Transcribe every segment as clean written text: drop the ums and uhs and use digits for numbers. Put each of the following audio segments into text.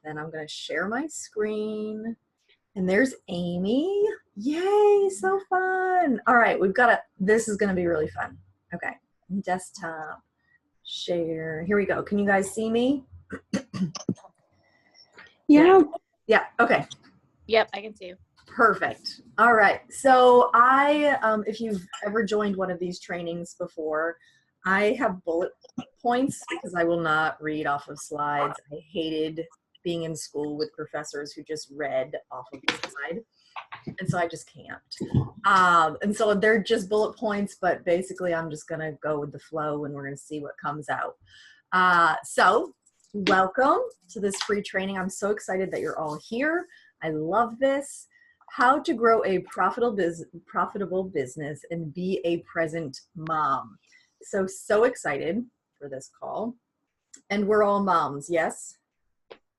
then I'm going to share my screen. And there's Amy. Yay, so fun. All right, this is going to be really fun. Okay, desktop, share. Here we go. Can you guys see me? Yeah. Yeah, okay. Yep, I can see you. Perfect. All right. So if you've ever joined one of these trainings before, I have bullet points because I will not read off of slides. I hated being in school with professors who just read off of the slide. And so I just can't. And so they're just bullet points, but basically I'm just going to go with the flow and we're going to see what comes out. So welcome to this free training. I'm so excited that you're all here. I love this. How to grow a profitable business and be a present mom. So excited for this call. And we're all moms, yes?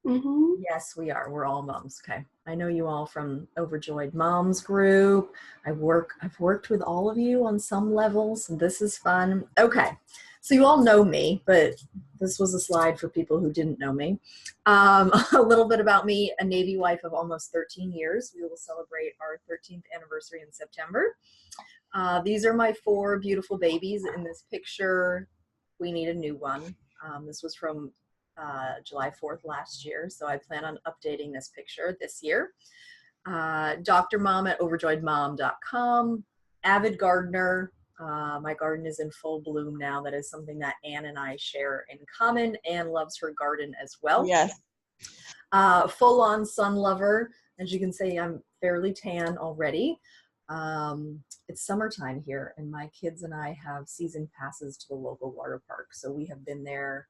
Mm-hmm. Yes, we are. We're all moms. Okay. I know you all from Overjoyed Moms group. I've worked with all of you on some levels, and this is fun. Okay. So you all know me, but this was a slide for people who didn't know me. A little bit about me, a Navy wife of almost 13 years. We will celebrate our 13th anniversary in September. These are my 4 beautiful babies in this picture. We need a new one. This was from July 4th last year, so I plan on updating this picture this year. Dr. Mom at overjoyedmom.com, avid gardener. My garden is in full bloom now. That is something that Anne and I share in common. Anne loves her garden as well. Yes. Full-on sun lover. As you can see, I'm fairly tan already. It's summertime here, and my kids and I have season passes to the local water park, so we have been there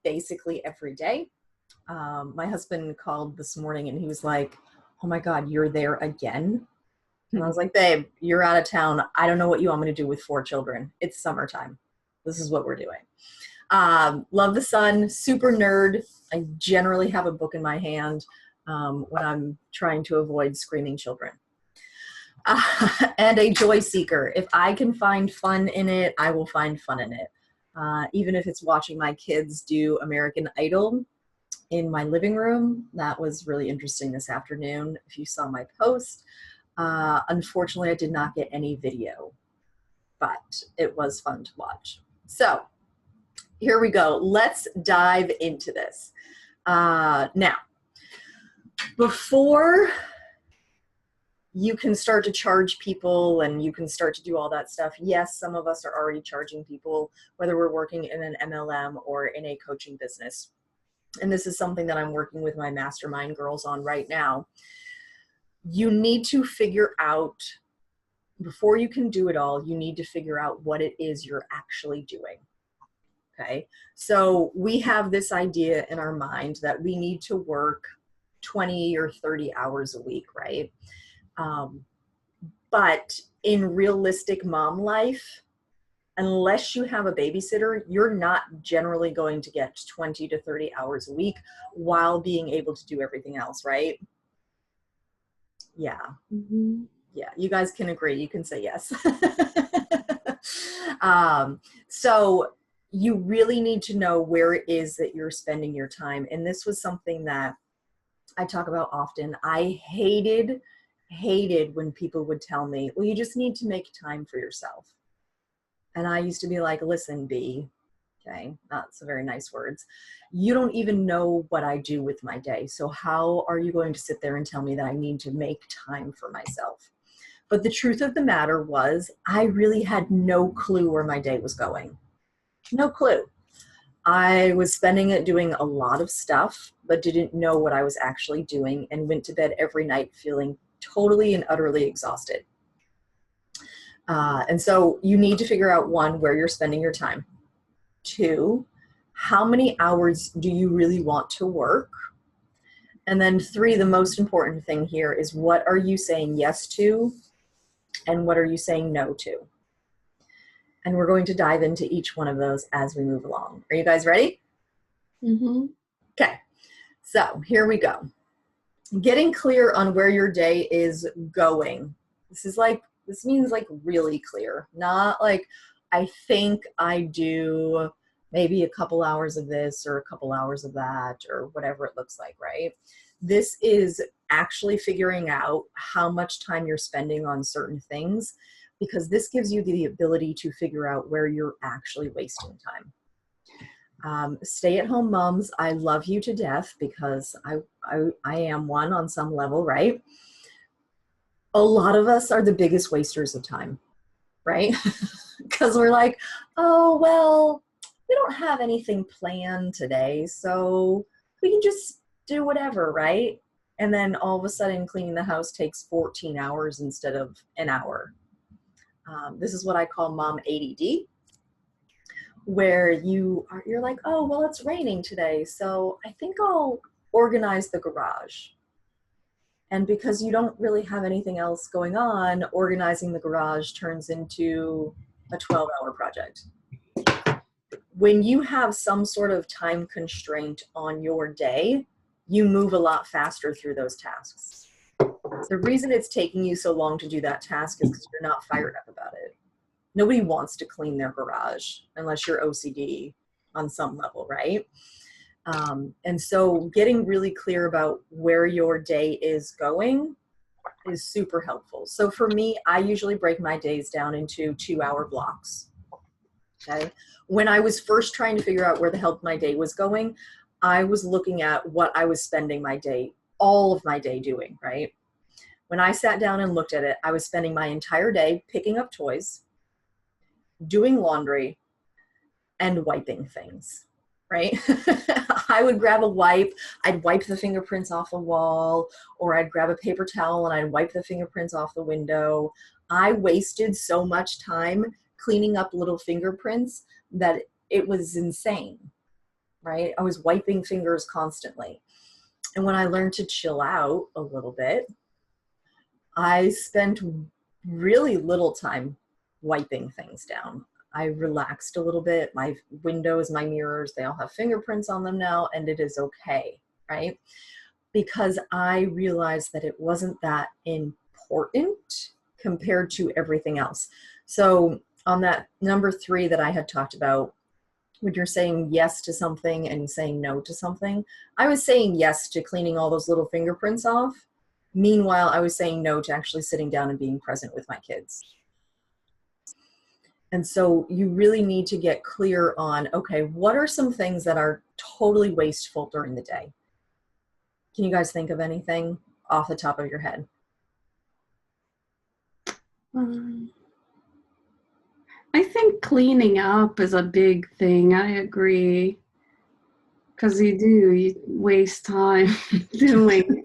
basically every day. My husband called this morning and he was like, oh my God, you're there again? And I was like, babe, you're out of town. I don't know what you want me to do with 4 children. It's summertime. This is what we're doing. Love the sun, super nerd. I generally have a book in my hand when I'm trying to avoid screaming children. And a joy seeker. If I can find fun in it, I will find fun in it. Even if it's watching my kids do American Idol in my living room. That was really interesting this afternoon. If you saw my post, unfortunately I did not get any video, but it was fun to watch. So here we go. Let's dive into this. Now, before you can start to charge people and you can start to do all that stuff. Yes, some of us are already charging people, whether we're working in an MLM or in a coaching business. And this is something that I'm working with my mastermind girls on right now. You need to figure out, before you can do it all, you need to figure out what it is you're actually doing. Okay. So we have this idea in our mind that we need to work 20 or 30 hours a week, right? But in realistic mom life, unless you have a babysitter, you're not generally going to get 20 to 30 hours a week while being able to do everything else, right? Yeah. Mm-hmm. Yeah, you guys can agree. You can say yes. So you really need to know where it is that you're spending your time. And this was something that I talk about often. I hated when people would tell me, well, you just need to make time for yourself. And I used to be like, listen, B, okay, not so very nice words. You don't even know what I do with my day. So how are you going to sit there and tell me that I need to make time for myself? But the truth of the matter was, I really had no clue where my day was going. No clue. I was spending it doing a lot of stuff, but didn't know what I was actually doing and went to bed every night feeling totally and utterly exhausted. And so you need to figure out, 1, where you're spending your time. 2, how many hours do you really want to work? And then 3, the most important thing here is, what are you saying yes to and what are you saying no to? And we're going to dive into each one of those as we move along. Are you guys ready? Mm-hmm. Okay, so here we go. Getting clear on where your day is going. This means like really clear, not like I think I do maybe a couple hours of this or a couple hours of that or whatever it looks like, right? This is actually figuring out how much time you're spending on certain things, because this gives you the ability to figure out where you're actually wasting time. Stay-at-home moms, I love you to death, because I am one on some level, right? A lot of us are the biggest wasters of time, right? Because we're like, oh, well, we don't have anything planned today, so we can just do whatever, right? And then all of a sudden cleaning the house takes 14 hours instead of an hour. This is what I call mom ADD, where you're like, oh, well, it's raining today, so I think I'll organize the garage. And because you don't really have anything else going on, organizing the garage turns into a 12-hour project. When you have some sort of time constraint on your day, you move a lot faster through those tasks. The reason it's taking you so long to do that task is because you're not fired up about it. Nobody wants to clean their garage unless you're OCD on some level, right? And so getting really clear about where your day is going is super helpful. So for me, I usually break my days down into 2-hour blocks. Okay. When I was first trying to figure out where the hell my day was going, I was looking at what I was spending my day, all of my day doing, right? When I sat down and looked at it, I was spending my entire day picking up toys, doing laundry, and wiping things, right? I would grab a wipe, I'd wipe the fingerprints off the wall, or I'd grab a paper towel and I'd wipe the fingerprints off the window. I wasted so much time cleaning up little fingerprints that it was insane, right? I was wiping fingers constantly. And when I learned to chill out a little bit, I spent really little time wiping things down. I relaxed a little bit. My windows, my mirrors, they all have fingerprints on them now, and it is okay, right? Because I realized that it wasn't that important compared to everything else. So on that number 3 that I had talked about, when you're saying yes to something and saying no to something, I was saying yes to cleaning all those little fingerprints off. Meanwhile, I was saying no to actually sitting down and being present with my kids. And so you really need to get clear on, okay, what are some things that are totally wasteful during the day? Can you guys think of anything off the top of your head? I think cleaning up is a big thing. I agree. Because you waste time doing.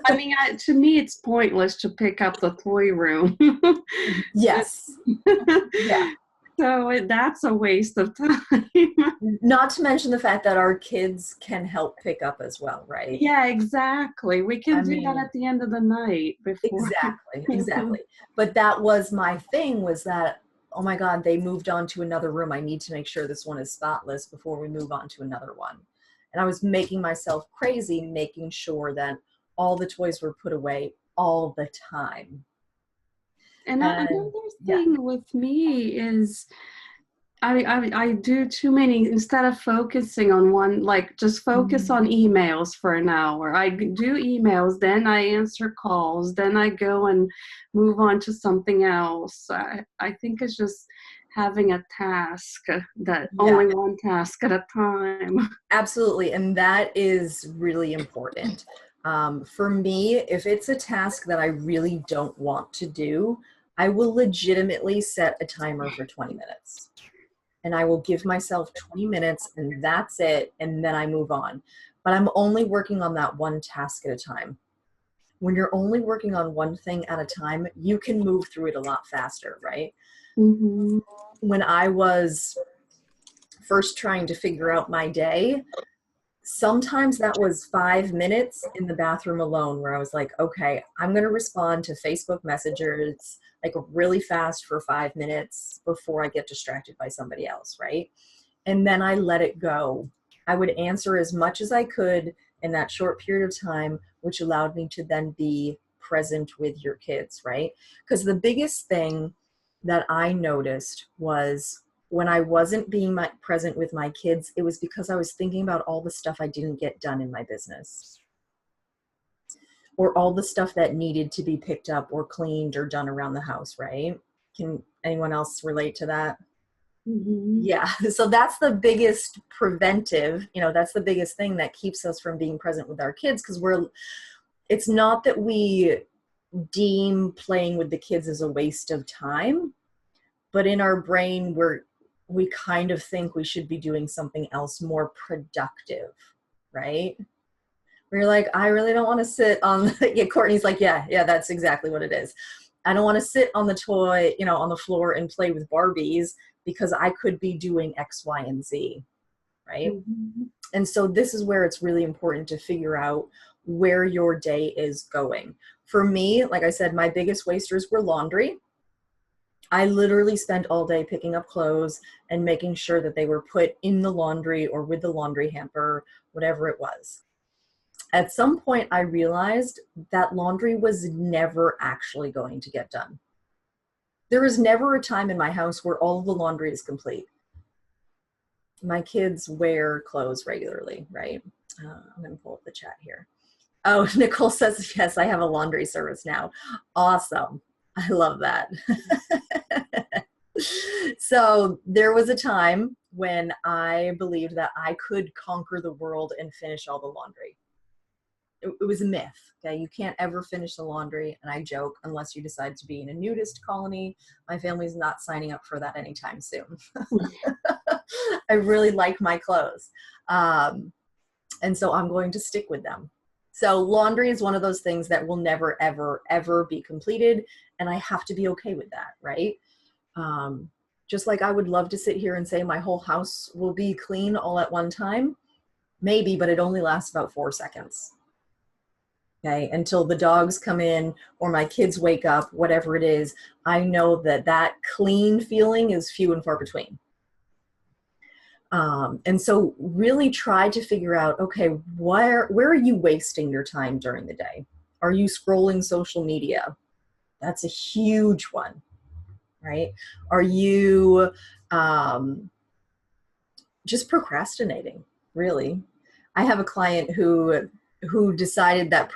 I mean, to me, it's pointless to pick up the toy room. Yes. Yeah. So that's a waste of time. Not to mention the fact that our kids can help pick up as well, right? Yeah, exactly. We can do that at the end of the night before. Exactly. But that was my thing, was that, oh my God, they moved on to another room. I need to make sure this one is spotless before we move on to another one. And I was making myself crazy, making sure that all the toys were put away all the time. And another thing with me is I do too many, instead of focusing on one, like just focus on emails for an hour. I do emails, then I answer calls, then I go and move on to something else. I think it's just having a task, that only one task at a time. Absolutely. And that is really important. For me, if it's a task that I really don't want to do, I will legitimately set a timer for 20 minutes. And I will give myself 20 minutes and that's it. And then I move on. But I'm only working on that one task at a time. When you're only working on one thing at a time, you can move through it a lot faster, right? Mm-hmm. When I was first trying to figure out my day, sometimes that was 5 minutes in the bathroom alone, where I was like, okay, I'm going to respond to Facebook messengers like really fast for 5 minutes before I get distracted by somebody else, right? And then I let it go. I would answer as much as I could in that short period of time, which allowed me to then be present with your kids, right? Because the biggest thing that I noticed was when I wasn't being present with my kids, it was because I was thinking about all the stuff I didn't get done in my business, or all the stuff that needed to be picked up or cleaned or done around the house, right? Can anyone else relate to that? Mm-hmm. Yeah. So that's the biggest preventive, that's the biggest thing that keeps us from being present with our kids, because it's not that we deem playing with the kids as a waste of time, but in our brain, we kind of think we should be doing something else more productive, right? We're like, I really don't want to sit on, yeah, Courtney's like, yeah, that's exactly what it is. I don't want to sit on the toy, on the floor and play with Barbies because I could be doing X, Y, and Z, right? Mm-hmm. And so this is where it's really important to figure out where your day is going. For me, like I said, my biggest wasters were laundry. I literally spent all day picking up clothes and making sure that they were put in the laundry or with the laundry hamper, whatever it was. At some point, I realized that laundry was never actually going to get done. There was never a time in my house where all of the laundry is complete. My kids wear clothes regularly, right? I'm going to pull up the chat here. Oh, Nicole says, yes, I have a laundry service now. Awesome. I love that. So there was a time when I believed that I could conquer the world and finish all the laundry. It was a myth. Okay, you can't ever finish the laundry, and I joke, unless you decide to be in a nudist colony. My family's not signing up for that anytime soon. I really like my clothes, and so I'm going to stick with them. So laundry is one of those things that will never, ever, ever be completed, and I have to be okay with that, right? Just like I would love to sit here and say my whole house will be clean all at one time, maybe, but it only lasts about 4 seconds. Okay, until the dogs come in or my kids wake up, whatever it is, I know that clean feeling is few and far between. And so really try to figure out, okay, where are you wasting your time during the day? Are you scrolling social media? That's a huge one, right? Are you just procrastinating, really? I have a client who decided that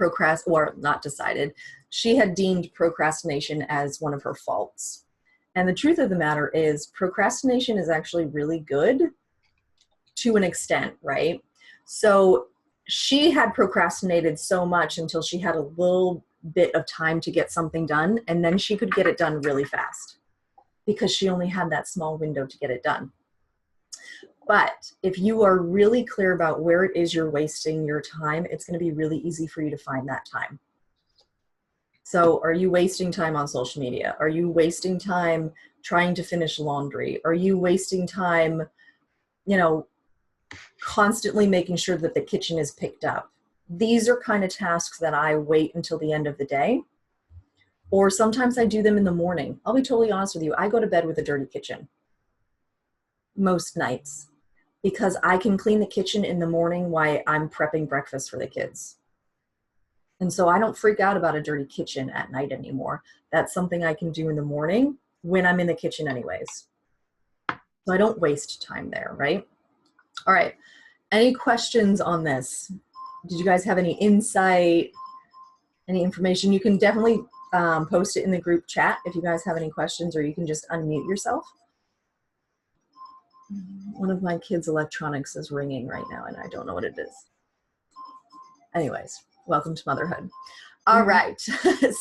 she had deemed procrastination as one of her faults. And the truth of the matter is procrastination is actually really good to an extent, right? So she had procrastinated so much until she had a little bit of time to get something done, and then she could get it done really fast because she only had that small window to get it done. But if you are really clear about where it is you're wasting your time, it's going to be really easy for you to find that time. So are you wasting time on social media? Are you wasting time trying to finish laundry? Are you wasting time, constantly making sure that the kitchen is picked up? These are kind of tasks that I wait until the end of the day. Or sometimes I do them in the morning. I'll be totally honest with you. I go to bed with a dirty kitchen most nights, because I can clean the kitchen in the morning while I'm prepping breakfast for the kids. And so I don't freak out about a dirty kitchen at night anymore. That's something I can do in the morning when I'm in the kitchen anyways. So I don't waste time there, right? All right. Any questions on this? Did you guys have any insight, any information? You can definitely post it in the group chat if you guys have any questions, or you can just unmute yourself. One of my kids' electronics is ringing right now, and I don't know what it is. Anyways, welcome to motherhood. All right.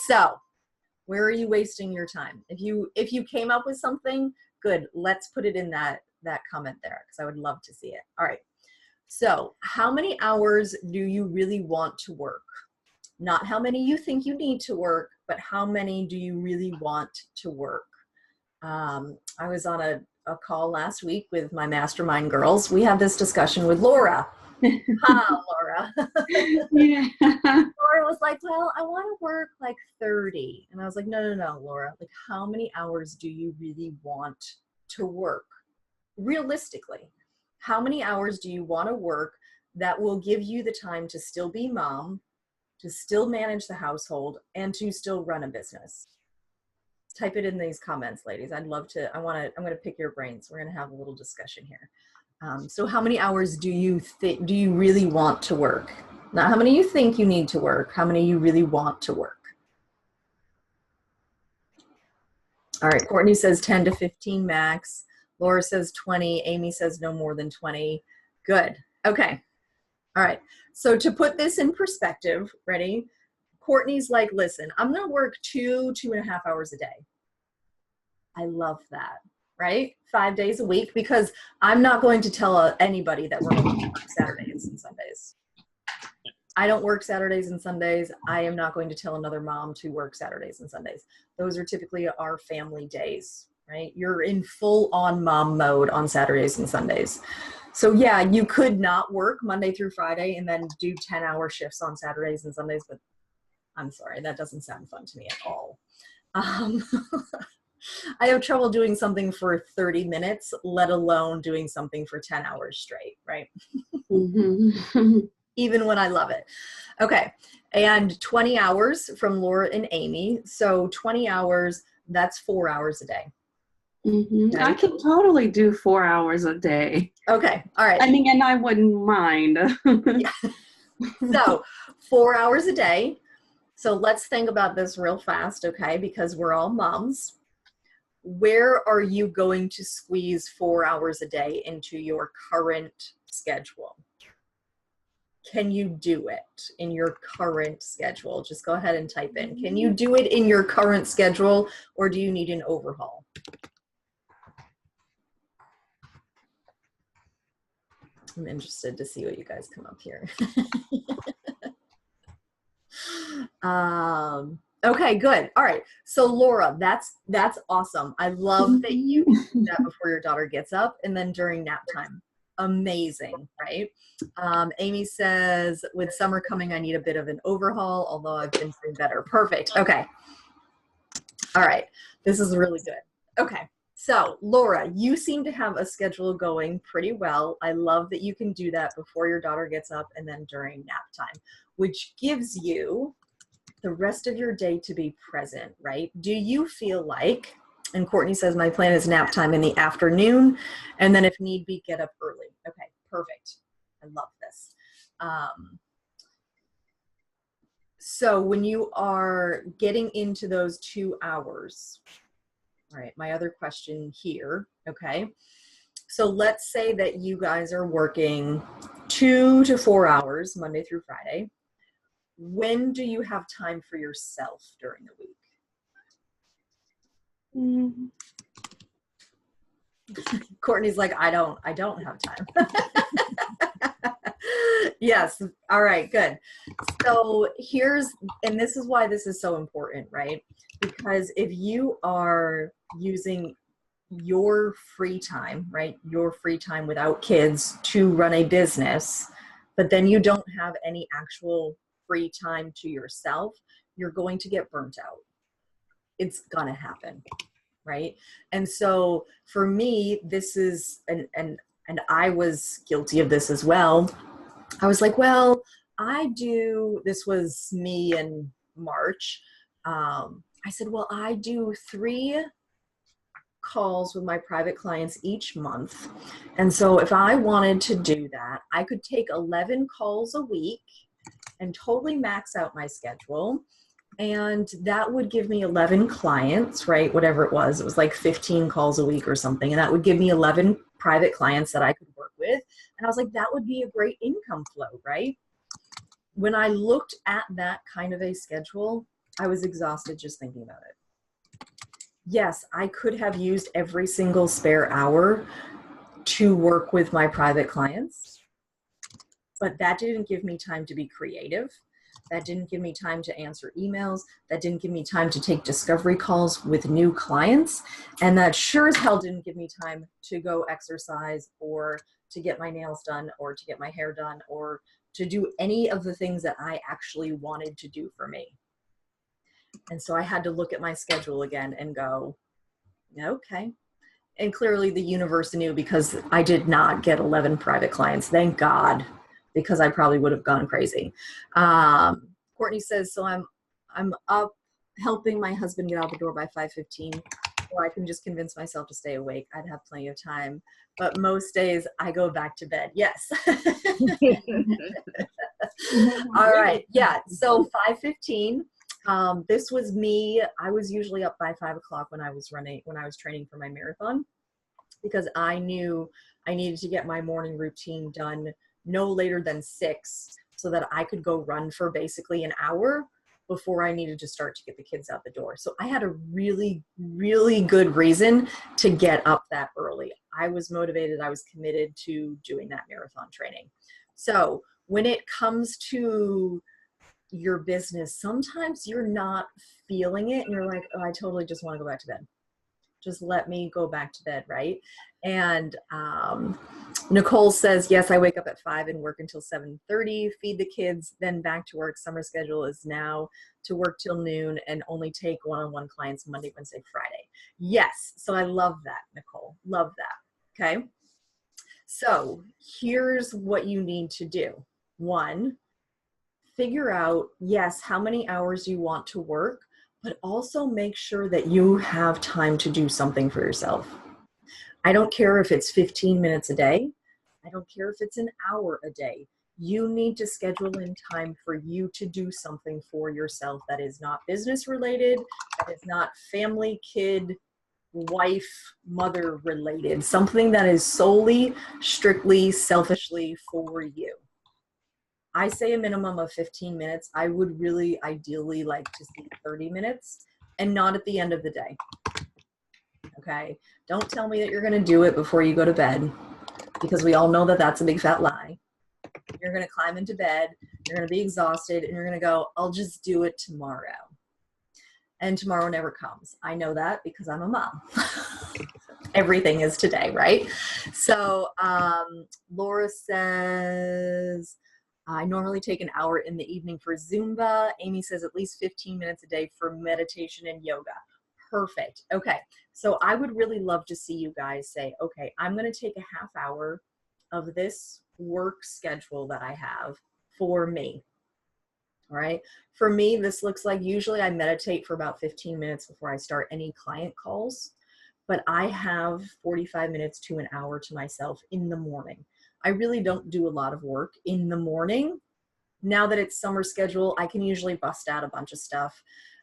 So where are you wasting your time? If you came up with something, good. Let's put it in that comment there, because I would love to see it. All right. So how many hours do you really want to work? Not how many you think you need to work, but how many do you really want to work? I was on a call last week with my mastermind girls. We had this discussion with Laura. Ha, Laura. Yeah. Laura was like, well, I want to work like 30. And I was like, no, Laura. Like, how many hours do you really want to work? Realistically, how many hours do you want to work that will give you the time to still be mom, to still manage the household, and to still run a business? Type it in these comments, ladies. I'd love to. I'm going to pick your brains. We're going to have a little discussion here. So how many hours do you really want to work? Not how many you think you need to work, how many you really want to work. All right, Courtney says 10 to 15 max. Laura says 20. Amy says no more than 20. Good. Okay. All right. So to put this in perspective, ready? Courtney's like, listen, I'm going to work 2.5 hours a day. I love that, right? 5 days a week, because I'm not going to tell anybody that we're going to work Saturdays and Sundays. I don't work Saturdays and Sundays. I am not going to tell another mom to work Saturdays and Sundays. Those are typically our family days, right? You're in full on mom mode on Saturdays and Sundays. So yeah, you could not work Monday through Friday and then do 10-hour shifts on Saturdays and Sundays, but I'm sorry, that doesn't sound fun to me at all. I have trouble doing something for 30 minutes, let alone doing something for 10 hours straight, right? Mm-hmm. Even when I love it. Okay, and 20 hours from Laura and Amy. So 20 hours, that's 4 hours a day. Mm-hmm. Right? I can totally do 4 hours a day. Okay, all right. I mean, and I wouldn't mind. Yeah. So 4 hours a day. So let's think about this real fast, okay? Because we're all moms. Where are you going to squeeze 4 hours a day into your current schedule? Can you do it in your current schedule? Just go ahead and type in. Can you do it in your current schedule, or do you need an overhaul? I'm interested to see what you guys come up here. Okay, good. All right. So Laura, that's awesome. I love that you do that before your daughter gets up and then during nap time. Amazing, right? Amy says, with summer coming, I need a bit of an overhaul, although I've been doing better. Perfect. Okay. All right. This is really good. Okay. So Laura, you seem to have a schedule going pretty well. I love that you can do that before your daughter gets up and then during nap time, which gives you the rest of your day to be present, right? Do you feel like, and Courtney says, my plan is nap time in the afternoon, and then if need be, get up early. Okay, perfect. I love this. So when you are getting into those 2 hours, all right, my other question here, okay? So let's say that you guys are working 2 to 4 hours, Monday through Friday. When do you have time for yourself during the week? Mm-hmm. Courtney's like, I don't have time. Yes. All right, good. So and this is why this is so important, right? Because if you are using your free time, right? Your free time without kids to run a business, but then you don't have any actual free time to yourself, you're going to get burnt out. It's gonna happen, right? And so for me, this is, and I was guilty of this as well. I was like, well, this was me in March. I said, well, I do 3 calls with my private clients each month. And so if I wanted to do that, I could take 11 calls a week and totally max out my schedule. And that would give me 11 clients, right? Whatever it was like 15 calls a week or something. And that would give me 11 private clients that I could work with. And I was like, that would be a great income flow, right? When I looked at that kind of a schedule, I was exhausted just thinking about it. Yes, I could have used every single spare hour to work with my private clients, but that didn't give me time to be creative. That didn't give me time to answer emails. That didn't give me time to take discovery calls with new clients. And that sure as hell didn't give me time to go exercise or to get my nails done or to get my hair done or to do any of the things that I actually wanted to do for me. And so I had to look at my schedule again and go, okay. And clearly the universe knew, because I did not get 11 private clients. Thank God, because I probably would have gone crazy. Courtney says, so I'm up helping my husband get out the door by 5:15, or I can just convince myself to stay awake. I'd have plenty of time. But most days I go back to bed. Yes. All right. Yeah. So 5:15. This was me. I was usually up by 5 o'clock when I was training for my marathon, because I knew I needed to get my morning routine done no later than 6, so that I could go run for basically an hour before I needed to start to get the kids out the door. So I had a really, really good reason to get up that early. I was motivated. I was committed to doing that marathon training. So when it comes to your business, sometimes you're not feeling it and you're like, oh, I totally just want to go back to bed. Just let me go back to bed, right? And Nicole says, yes, I wake up at 5 and work until 7:30, feed the kids, then back to work. Summer schedule is now to work till noon and only take one-on-one clients Monday, Wednesday, Friday. Yes, so I love that, Nicole. Love that, okay? So here's what you need to do. 1, figure out, yes, how many hours you want to work, but also make sure that you have time to do something for yourself. I don't care if it's 15 minutes a day. I don't care if it's an hour a day. You need to schedule in time for you to do something for yourself that is not business related, that is not family, kid, wife, mother related, something that is solely, strictly, selfishly for you. I say a minimum of 15 minutes. I would really ideally like to see 30 minutes, and not at the end of the day. Okay? Don't tell me that you're going to do it before you go to bed, because we all know that that's a big fat lie. You're going to climb into bed, you're going to be exhausted, and you're going to go, I'll just do it tomorrow. And tomorrow never comes. I know that because I'm a mom. Everything is today, right? So Laura says, I normally take an hour in the evening for Zumba. Amy says at least 15 minutes a day for meditation and yoga. Perfect. Okay. So I would really love to see you guys say, okay, I'm going to take a half hour of this work schedule that I have for me. All right. For me, this looks like usually I meditate for about 15 minutes before I start any client calls, but I have 45 minutes to an hour to myself in the morning. I really don't do a lot of work in the morning. Now that it's summer schedule, I can usually bust out a bunch of stuff.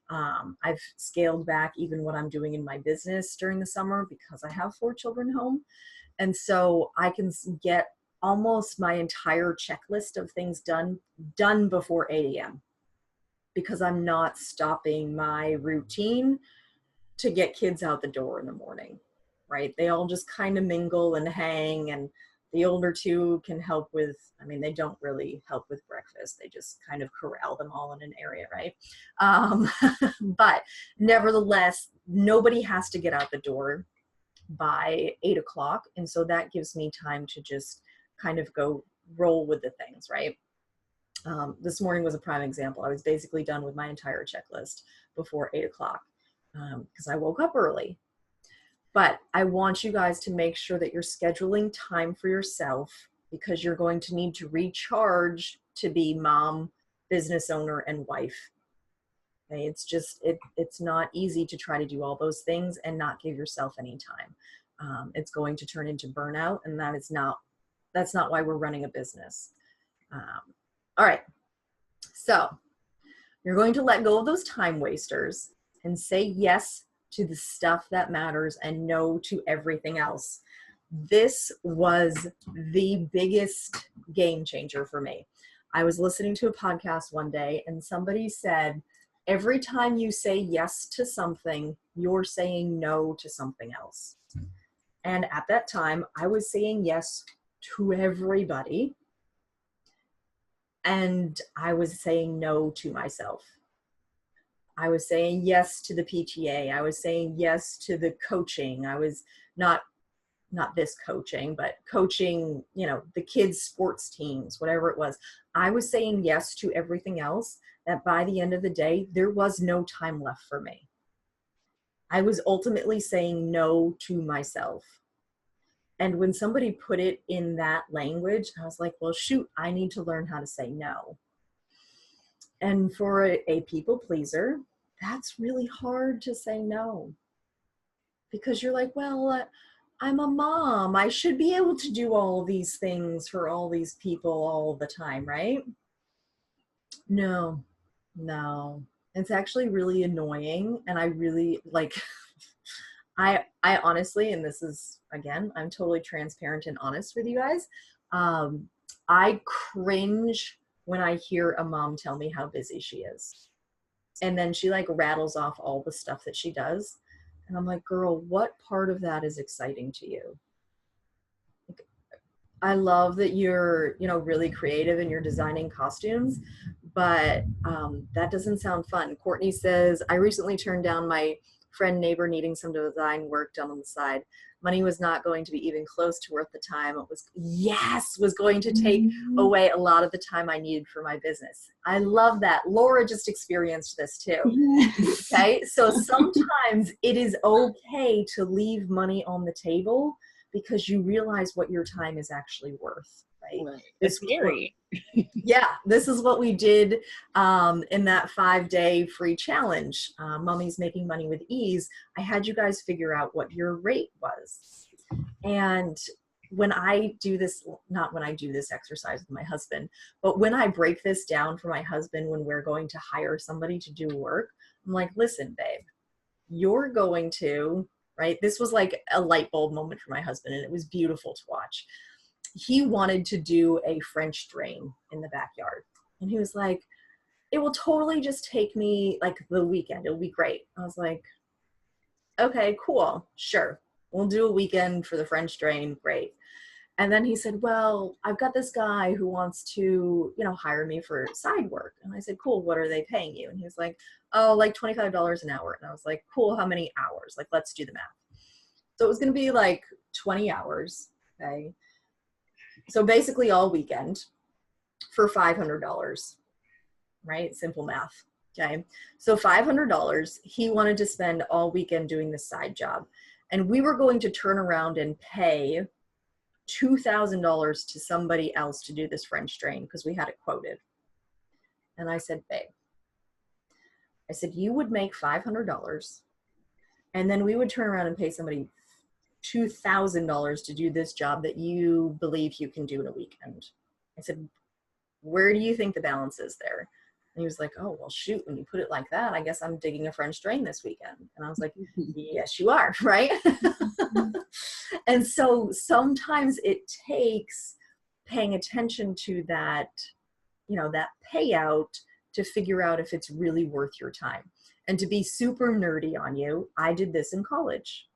I've scaled back even what I'm doing in my business during the summer because I have 4 children home. And so I can get almost my entire checklist of things done before 8 a.m. because I'm not stopping my routine to get kids out the door in the morning, right? They all just kind of mingle and hang, and the older 2 can help with, I mean, they don't really help with breakfast. They just kind of corral them all in an area, right? But nevertheless, nobody has to get out the door by 8 o'clock. And so that gives me time to just kind of go roll with the things, right? This morning was a prime example. I was basically done with my entire checklist before 8 o'clock because I woke up early. But I want you guys to make sure that you're scheduling time for yourself, because you're going to need to recharge to be mom, business owner, and wife. Okay? It's just, it's not easy to try to do all those things and not give yourself any time. It's going to turn into burnout, and that's not why we're running a business. All right, so you're going to let go of those time wasters and say yes to the stuff that matters and no to everything else. This was the biggest game changer for me. I was listening to a podcast one day and somebody said, every time you say yes to something, you're saying no to something else. And at that time, I was saying yes to everybody, and I was saying no to myself. I was saying yes to the PTA. I was saying yes to the coaching. I was not this coaching, but coaching, the kids' sports teams, whatever it was. I was saying yes to everything else that by the end of the day, there was no time left for me. I was ultimately saying no to myself. And when somebody put it in that language, I was like, well, shoot, I need to learn how to say no. And for a people pleaser, that's really hard to say no, because you're like, well, I'm a mom. I should be able to do all these things for all these people all the time, right? No, no. It's actually really annoying. And I really like, I honestly, and this is, again, I'm totally transparent and honest with you guys. Um, I cringe when I hear a mom tell me how busy she is. And then she like rattles off all the stuff that she does. And I'm like, girl, what part of that is exciting to you? I love that you're, really creative and you're designing costumes, but that doesn't sound fun. Courtney says, I recently turned down my friend neighbor needing some design work done on the side. Money was not going to be even close to worth the time. It was going to take away a lot of the time I needed for my business. I love that. Laura just experienced this too. Yes. Okay. So sometimes it is okay to leave money on the table because you realize what your time is actually worth, right? It's scary. Yeah, this is what we did in that 5-day free challenge, Mommy's Making Money with Ease. I had you guys figure out what your rate was. And when I do this, not when I do this exercise with my husband, but when I break this down for my husband, when we're going to hire somebody to do work, I'm like, listen, babe, you're going to, right? This was like a light bulb moment for my husband, and it was beautiful to watch. He wanted to do a French drain in the backyard. And he was like, it will totally just take me like the weekend. It'll be great. I was like, okay, cool. Sure. We'll do a weekend for the French drain. Great. And then he said, well, I've got this guy who wants to, hire me for side work. And I said, cool. What are they paying you? And he was like, oh, like $25 an hour. And I was like, cool. How many hours? Like, let's do the math. So it was going to be like 20 hours. Okay. So basically all weekend for $500, right? Simple math. Okay. So $500, he wanted to spend all weekend doing this side job. And we were going to turn around and pay $2,000 to somebody else to do this French drain because we had it quoted. And I said, babe, you would make $500 and then we would turn around and pay somebody $2,000 to do this job that you believe you can do in a weekend. I said, where do you think the balance is there? And he was like, oh, well, shoot, when you put it like that, I guess I'm digging a French drain this weekend. And I was like, yes, you are, right? And so sometimes it takes paying attention to that, that payout to figure out if it's really worth your time. And to be super nerdy on you, I did this in college.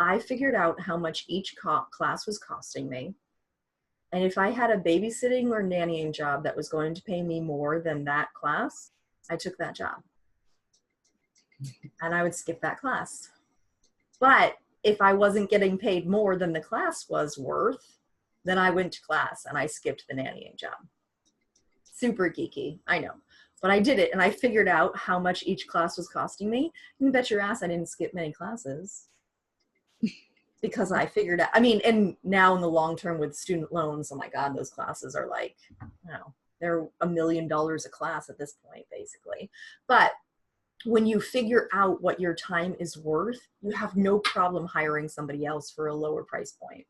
I figured out how much each class was costing me. And if I had a babysitting or nannying job that was going to pay me more than that class, I took that job. And I would skip that class. But if I wasn't getting paid more than the class was worth, then I went to class and I skipped the nannying job. Super geeky, I know. But I did it and I figured out how much each class was costing me. You can bet your ass I didn't skip many classes. Because I figured out, and now in the long term with student loans, oh my God, those classes are like, they're $1 million a class at this point, basically. But when you figure out what your time is worth, you have no problem hiring somebody else for a lower price point,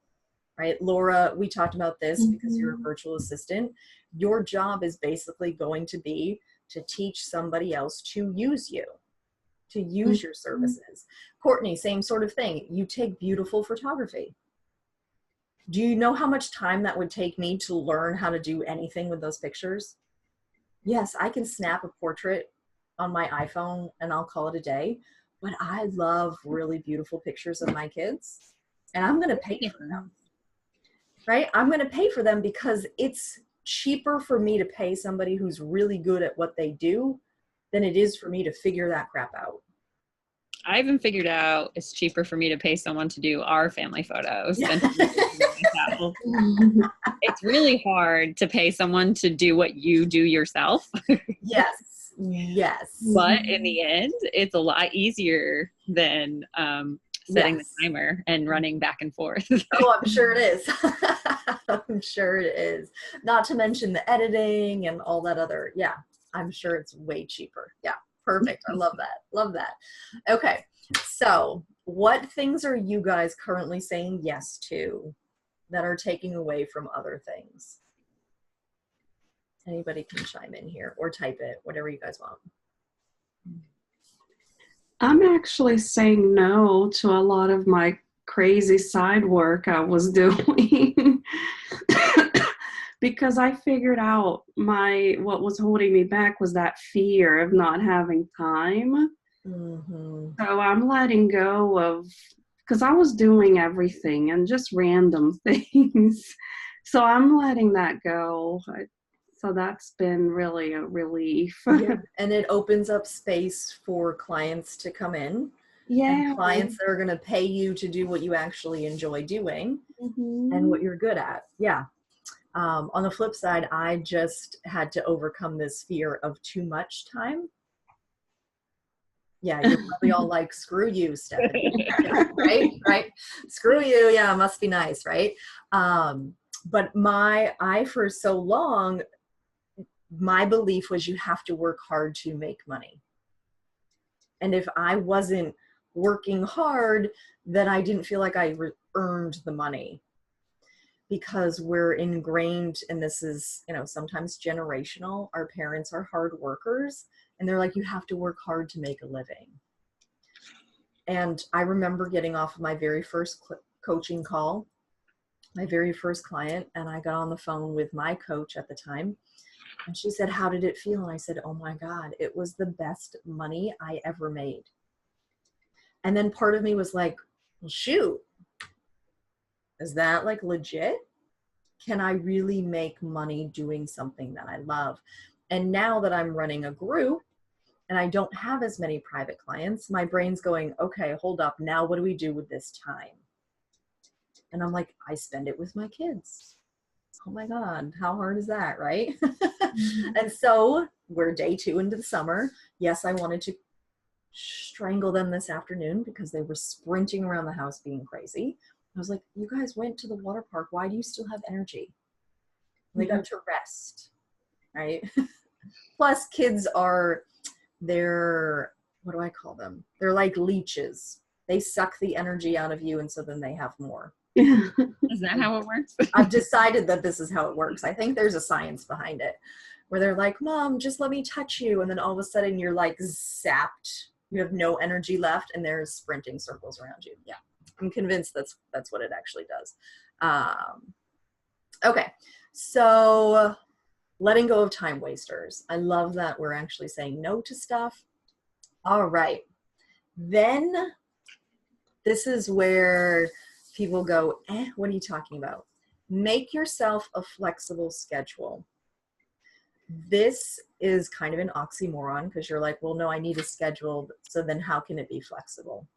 right? Laura, we talked about this because you're a virtual assistant. Your job is basically going to be to teach somebody else to use you, to use your services. Courtney, same sort of thing. You take beautiful photography. Do you know how much time that would take me to learn how to do anything with those pictures? Yes, I can snap a portrait on my iPhone and I'll call it a day, but I love really beautiful pictures of my kids and I'm going to pay for them, right? I'm going to pay for them because it's cheaper for me to pay somebody who's really good at what they do than it is for me to figure that crap out. I even figured out it's cheaper for me to pay someone to do our family photos than it's really hard to pay someone to do what you do yourself. Yes. But in the end, it's a lot easier than setting the timer and running back and forth. Oh, I'm sure it is. I'm sure it is. Not to mention the editing and all that other, I'm sure it's way cheaper. Yeah, Perfect. I love that. Love that. Okay. So what things are you guys currently saying yes to that are taking away from other things? Anybody can chime in here or type it, whatever you guys want. I'm actually saying no to a lot of my crazy side work I was doing because I figured out what was holding me back was that fear of not having time. Mm-hmm. So I'm letting go of, because I was doing everything and just random things. So I'm letting that go. So that's been really a relief. Yeah. And it opens up space for clients to come in. Yeah. And clients that are going to pay you to do what you actually enjoy doing Mm-hmm. and what you're good at. Yeah. On the flip side, I just had to overcome this fear of too much time. Yeah, you're probably all like, screw you, Stephanie. Right? Screw you. Yeah, must be nice, right? But I for so long, my belief was you have to work hard to make money. And if I wasn't working hard, then I didn't feel like I earned the money, because we're ingrained, and this is, sometimes generational. Our parents are hard workers, and they're like, you have to work hard to make a living. And I remember getting off of my very first coaching call, my very first client, and I got on the phone with my coach at the time. And she said, how did it feel? And I said, oh my God, it was the best money I ever made. And then part of me was like, well, shoot, is that like legit? Can I really make money doing something that I love? And now that I'm running a group and I don't have as many private clients, my brain's going, okay, hold up. Now what do we do with this time? And I'm like, I spend it with my kids. Oh my God, how hard is that, right? And so we're day 2 into the summer. Yes, I wanted to strangle them this afternoon because they were sprinting around the house being crazy. I was like, you guys went to the water park. Why do you still have energy? They got to rest, right? Plus kids they're, what do I call them? They're like leeches. They suck the energy out of you, and so then they have more. Is that how it works? I've decided that this is how it works. I think there's a science behind it, where they're like, Mom, just let me touch you. And then all of a sudden you're like zapped. You have no energy left, and they're sprinting circles around you. Yeah. I'm convinced that's what it actually does. Okay. So letting go of time wasters. I love that we're actually saying no to stuff. All right. Then this is where people go, what are you talking about? Make yourself a flexible schedule. This is kind of an oxymoron, because you're like, well, no, I need a schedule. So then how can it be flexible?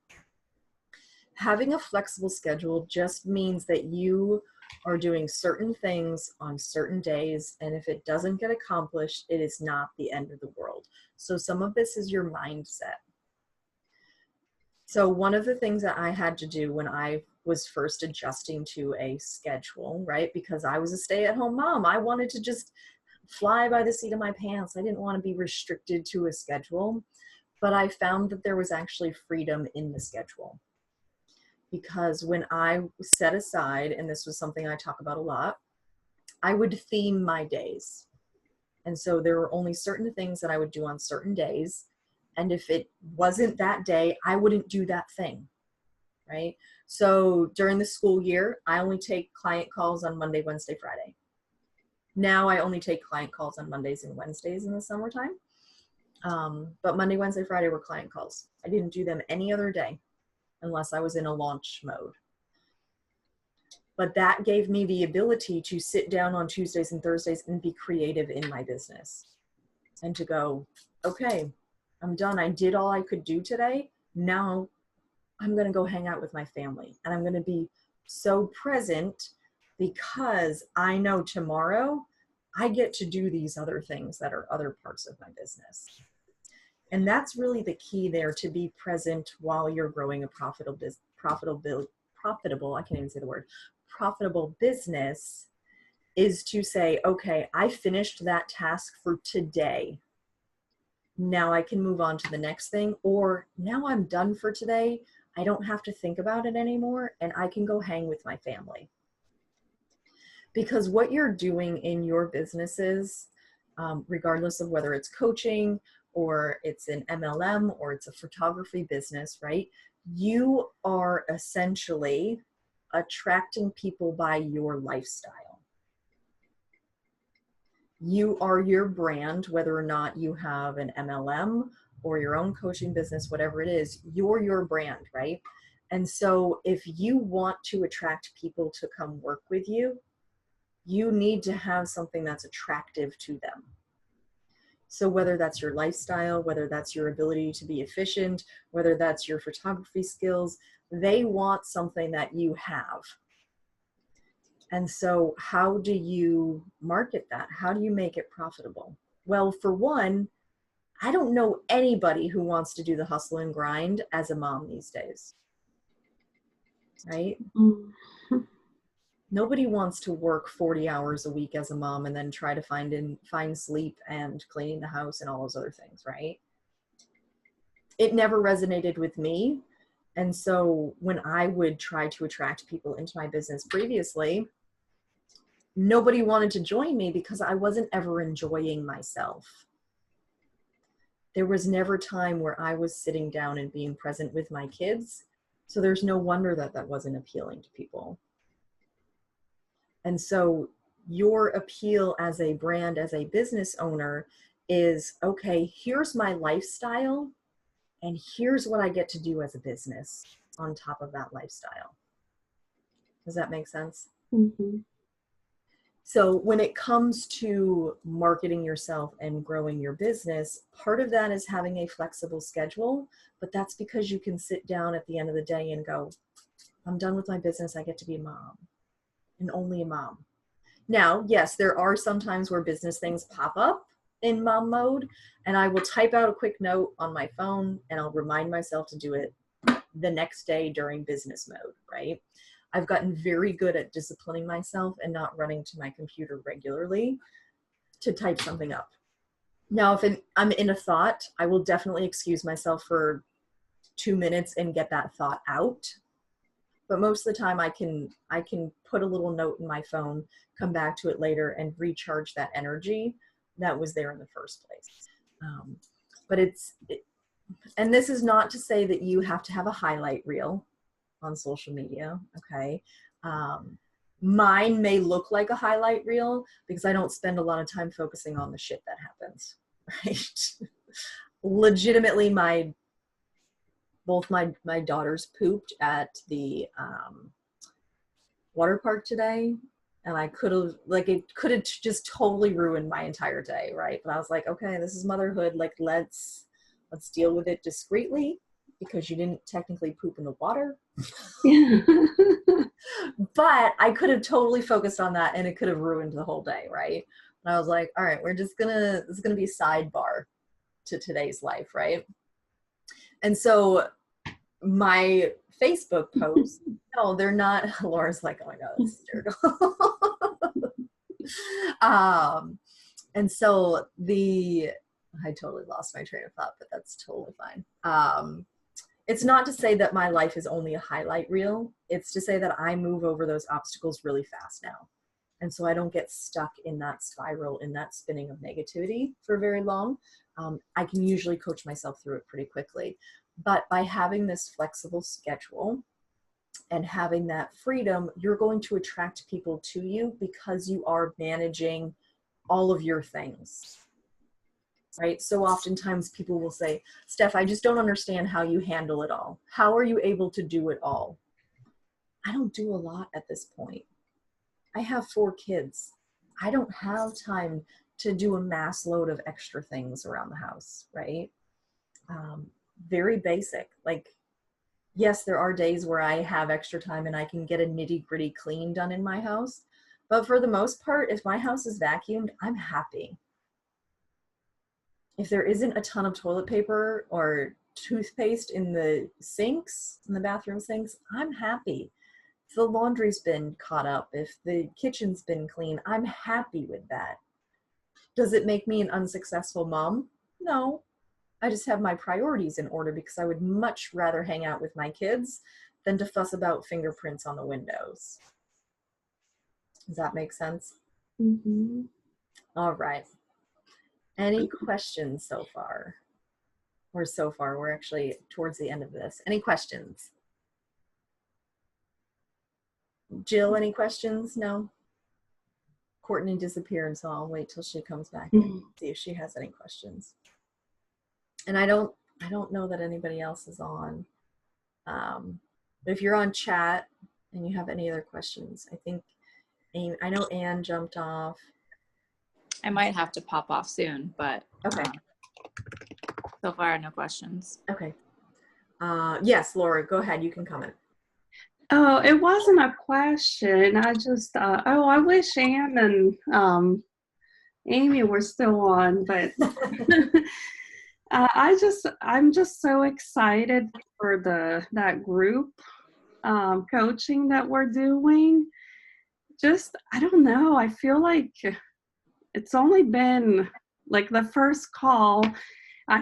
Having a flexible schedule just means that you are doing certain things on certain days, and if it doesn't get accomplished, it is not the end of the world. So some of this is your mindset. So one of the things that I had to do when I was first adjusting to a schedule, right? Because I was a stay-at-home mom. I wanted to just fly by the seat of my pants. I didn't want to be restricted to a schedule, but I found that there was actually freedom in the schedule. Because when I set aside, and this was something I talk about a lot, I would theme my days. And so there were only certain things that I would do on certain days. And if it wasn't that day, I wouldn't do that thing, right? So during the school year, I only take client calls on Monday, Wednesday, Friday. Now I only take client calls on Mondays and Wednesdays in the summertime. But Monday, Wednesday, Friday were client calls. I didn't do them any other day unless I was in a launch mode. But that gave me the ability to sit down on Tuesdays and Thursdays and be creative in my business. And to go, okay, I'm done. I did all I could do today. Now I'm going to go hang out with my family. And I'm going to be so present, because I know tomorrow I get to do these other things that are other parts of my business. And that's really the key there, to be present while you're growing a profitable, I can't even say the word, profitable business, is to say, okay, I finished that task for today. Now I can move on to the next thing, or now I'm done for today. I don't have to think about it anymore, and I can go hang with my family. Because what you're doing in your businesses, regardless of whether it's coaching or it's an MLM or it's a photography business, right? You are essentially attracting people by your lifestyle. You are your brand, whether or not you have an MLM or your own coaching business, whatever it is, you're your brand, right? And so if you want to attract people to come work with you, you need to have something that's attractive to them. So whether that's your lifestyle, whether that's your ability to be efficient, whether that's your photography skills, they want something that you have. And so how do you market that? How do you make it profitable? Well, for one, I don't know anybody who wants to do the hustle and grind as a mom these days, right? Nobody wants to work 40 hours a week as a mom and then try to find sleep and cleaning the house and all those other things, right? It never resonated with me. And so when I would try to attract people into my business previously, nobody wanted to join me because I wasn't ever enjoying myself. There was never time where I was sitting down and being present with my kids. So there's no wonder that that wasn't appealing to people. And so your appeal as a brand, as a business owner is, okay, here's my lifestyle and here's what I get to do as a business on top of that lifestyle. Does that make sense? Mm-hmm. So when it comes to marketing yourself and growing your business, part of that is having a flexible schedule, but that's because you can sit down at the end of the day and go, I'm done with my business. I get to be a mom. And only a mom. Now, yes, there are some times where business things pop up in mom mode, and I will type out a quick note on my phone and I'll remind myself to do it the next day during business mode, right? I've gotten very good at disciplining myself and not running to my computer regularly to type something up. Now, if I'm in a thought, I will definitely excuse myself for 2 minutes and get that thought out. But most of the time I can put a little note in my phone, come back to it later and recharge that energy that was there in the first place. But and this is not to say that you have to have a highlight reel on social media, okay? Mine may look like a highlight reel because I don't spend a lot of time focusing on the shit that happens, right? Legitimately, both my daughters pooped at the water park today, and it could have just totally ruined my entire day, right? But I was like, okay, this is motherhood. Like, let's deal with it discreetly because you didn't technically poop in the water. But I could have totally focused on that and it could have ruined the whole day, right? And I was like, all right, this is gonna be a sidebar to today's life, right? And so my Facebook posts, no, they're not. Laura's like, oh my God, that's hysterical. And so I totally lost my train of thought, but that's totally fine. It's not to say that my life is only a highlight reel. It's to say that I move over those obstacles really fast now. And so I don't get stuck in that spiral, in that spinning of negativity for very long. I can usually coach myself through it pretty quickly. But by having this flexible schedule and having that freedom, you're going to attract people to you because you are managing all of your things, right? So oftentimes people will say, Steph, I just don't understand how you handle it all. How are you able to do it all? I don't do a lot at this point. I have 4 kids. I don't have time to do a mass load of extra things around the house, right? Very basic. Like, yes, there are days where I have extra time and I can get a nitty-gritty clean done in my house. But for the most part, if my house is vacuumed, I'm happy. If there isn't a ton of toilet paper or toothpaste in the sinks, in the bathroom sinks, I'm happy. If the laundry's been caught up, if the kitchen's been clean, I'm happy with that. Does it make me an unsuccessful mom? No. I just have my priorities in order because I would much rather hang out with my kids than to fuss about fingerprints on the windows. Does that make sense? Mm-hmm. All right. Any questions so far? Or so far, we're actually towards the end of this. Any questions? Jill, any questions? No? Courtney disappeared, so I'll wait till she comes back and see if she has any questions. And I don't know that anybody else is on. But if you're on chat and you have any other questions, I think I know Anne jumped off. I might have to pop off soon, but okay. So far, no questions. Okay. Yes, Laura, go ahead. You can comment. Oh, it wasn't a question. I just, I wish Anne and Amy were still on, but I'm just so excited for that group coaching that we're doing. Just, I don't know. I feel like it's only been like the first call.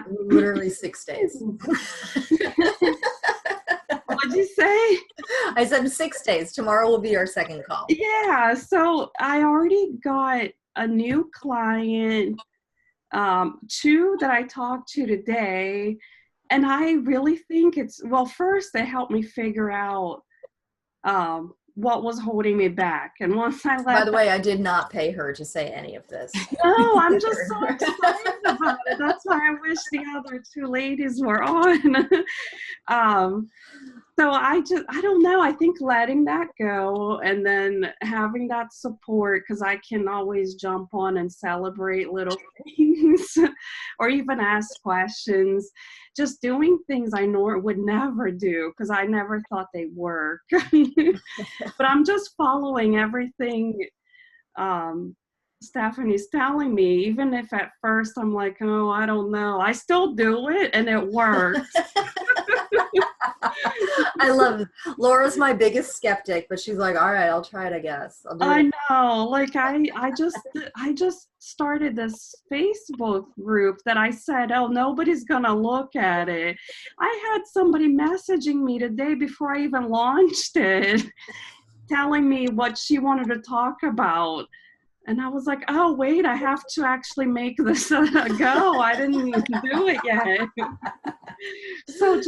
Literally 6 days. What'd you say? I said 6 days. Tomorrow will be our second call. Yeah, so I already got a new client, 2 that I talked to today, and I really think first they helped me figure out what was holding me back. And once I left, by the way, I did not pay her to say any of this. No, I'm just so excited about it. That's why I wish the other 2 ladies were on. So I don't know. I think letting that go and then having that support, because I can always jump on and celebrate little things or even ask questions, just doing things I would never do because I never thought they work. But I'm just following everything Stephanie's telling me, even if at first I'm like, oh, I don't know. I still do it and it works. I love it. Laura's my biggest skeptic, but she's like, all right, I'll try it, I guess. I'll do I it. know. Like I just started this Facebook group that I said, oh, nobody's gonna look at it. I had somebody messaging me today before I even launched it, telling me what she wanted to talk about. And I was like, oh, wait, I have to actually make this go. I didn't do it yet. So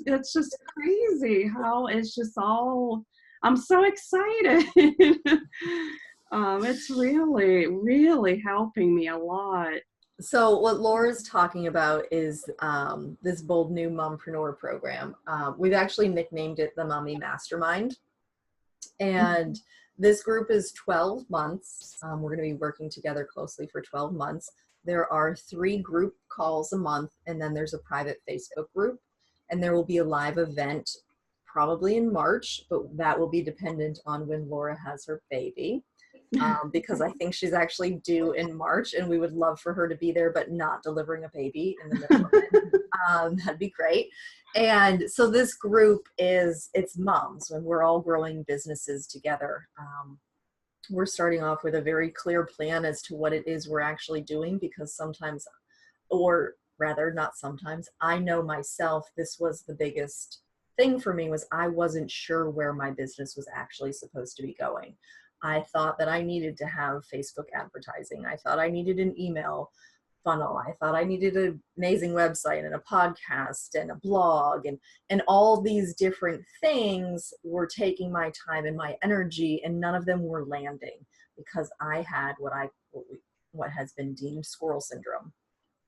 it's just crazy how it's just all, I'm so excited. It's really, really helping me a lot. So what Laura's talking about is this Bold New Mompreneur program. We've actually nicknamed it the Mommy Mastermind. And this group is 12 months. We're going to be working together closely for 12 months. There are 3 group calls a month, and then there's a private Facebook group. And there will be a live event probably in March, but that will be dependent on when Laura has her baby. Because I think she's actually due in March, and we would love for her to be there, but not delivering a baby in the middle of it. That'd be great. And so this group it's moms, and we're all growing businesses together. We're starting off with a very clear plan as to what it is we're actually doing, because sometimes, or rather not sometimes, I know myself, this was the biggest thing for me, was I wasn't sure where my business was actually supposed to be going. I thought that I needed to have Facebook advertising. I thought I needed an email funnel. I thought I needed an amazing website and a podcast and a blog, and all these different things were taking my time and my energy, and none of them were landing because I had what has been deemed squirrel syndrome.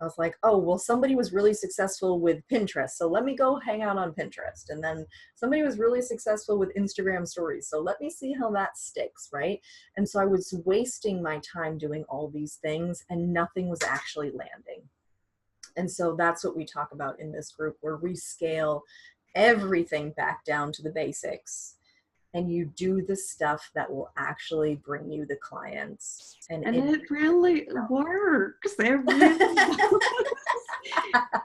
I was like, oh, well, somebody was really successful with Pinterest, so let me go hang out on Pinterest. And then somebody was really successful with Instagram stories, so let me see how that sticks, right? And so I was wasting my time doing all these things, and nothing was actually landing. And so that's what we talk about in this group, where we scale everything back down to the basics. And you do the stuff that will actually bring you the clients. And it really works. It really does.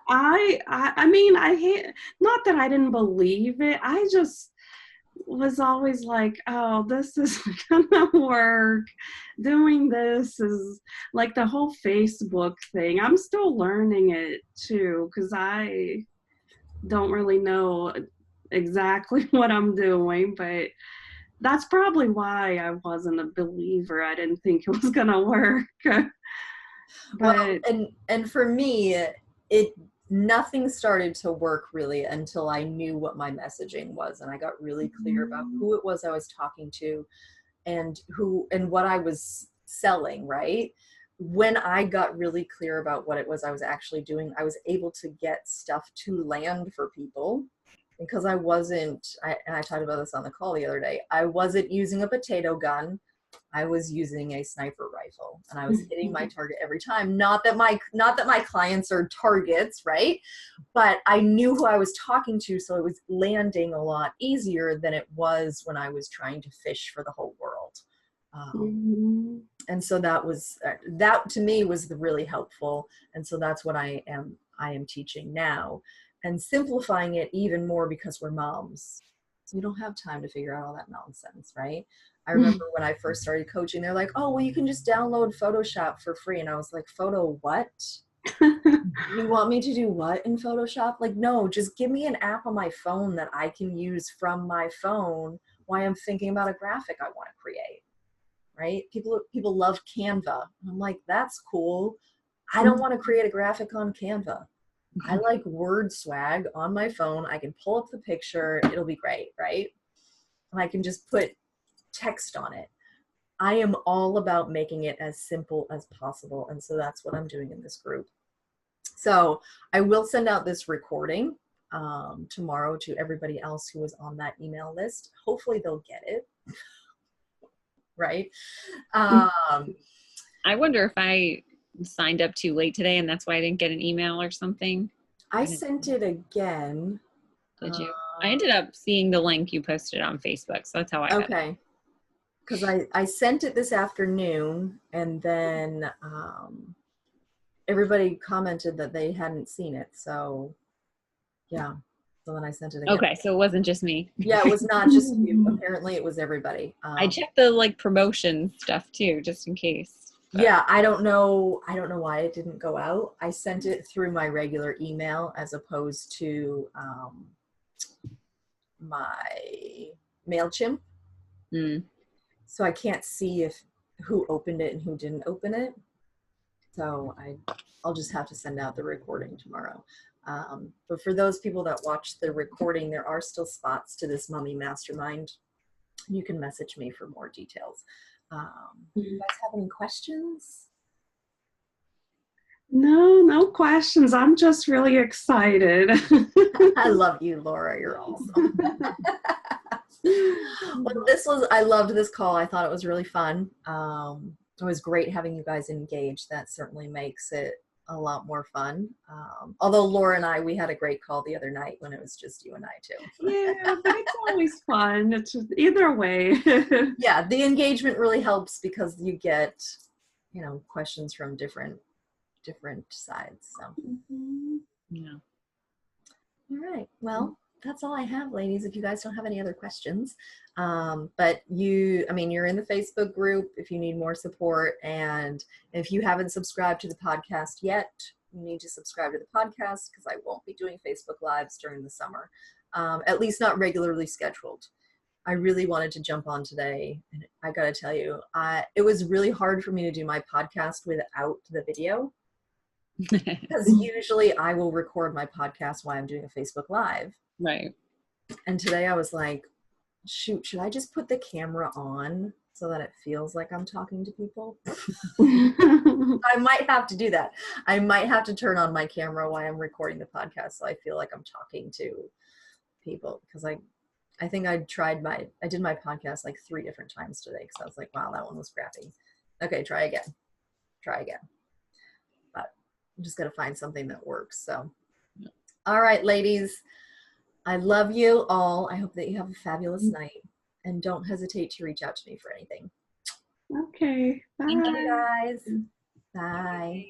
I mean, I hate, not that I didn't believe it. I just, was always like, oh, this is gonna work. Doing this is like the whole Facebook thing. I'm still learning it too, because I don't really know exactly what I'm doing, but that's probably why I wasn't a believer. I didn't think it was gonna work. Well, and for me, nothing started to work really until I knew what my messaging was, and I got really clear about who it was I was talking to and what I was selling, right? When I got really clear about what it was I was actually doing, I was able to get stuff to land for people, because I wasn't, and I talked about this on the call the other day, I wasn't using a potato gun. I was using a sniper rifle, and I was hitting my target every time. Not that my clients are targets, right? But I knew who I was talking to, so it was landing a lot easier than it was when I was trying to fish for the whole world. And so that to me was really helpful. And so that's what I am teaching now, and simplifying it even more, because we're moms. So we don't have time to figure out all that nonsense, right? I remember when I first started coaching, they're like, oh, well, you can just download Photoshop for free. And I was like, photo what? You want me to do what in Photoshop? Like, no, just give me an app on my phone that I can use from my phone while I'm thinking about a graphic I want to create, right? People love Canva. I'm like, that's cool. I don't want to create a graphic on Canva. I like Word Swag on my phone. I can pull up the picture. It'll be great, right? And I can just put text on it. I am all about making it as simple as possible. And so that's what I'm doing in this group. So I will send out this recording tomorrow to everybody else who was on that email list. Hopefully they'll get it. Right? I wonder if I signed up too late today and that's why I didn't get an email or something. I sent it again. Did you? I ended up seeing the link you posted on Facebook, so that's how I got it. Okay. Because I sent it this afternoon, and then everybody commented that they hadn't seen it. So, yeah. So then I sent it again. Okay, so it wasn't just me. Yeah, it was not just you. Apparently, it was everybody. I checked the promotion stuff too, just in case. But. Yeah, I don't know why it didn't go out. I sent it through my regular email as opposed to my MailChimp. So I can't see who opened it and who didn't open it. So I'll just have to send out the recording tomorrow. But for those people that watch the recording, there are still spots to this Mommy Mastermind. You can message me for more details. You guys have any questions? No questions. I'm just really excited. I love you, Laura. You're awesome. Well, I loved this call. I thought it was really fun. It was great having you guys engaged. That certainly makes it a lot more fun. Although Laura and we had a great call the other night when it was just you and I too. Yeah, but it's always fun. It's just either way. Yeah, the engagement really helps because you get, questions from different sides. So. Yeah. All right. Well, that's all I have, ladies, if you guys don't have any other questions. But you're in the Facebook group if you need more support. And if you haven't subscribed to the podcast yet, you need to subscribe to the podcast, because I won't be doing Facebook Lives during the summer, at least not regularly scheduled. I really wanted to jump on today. And I got to tell you, it was really hard for me to do my podcast without the video. Because usually I will record my podcast while I'm doing a Facebook Live. Right. And today I was like, shoot, should I just put the camera on so that it feels like I'm talking to people? I might have to do that. I might have to turn on my camera while I'm recording the podcast so I feel like I'm talking to people, because I think I did my podcast like 3 different times today because I was like, wow, that one was crappy. Okay, try again. But I'm just going to find something that works. So, all right, ladies. I love you all. I hope that you have a fabulous night, and don't hesitate to reach out to me for anything. Okay. Bye. Thank you, guys. Bye.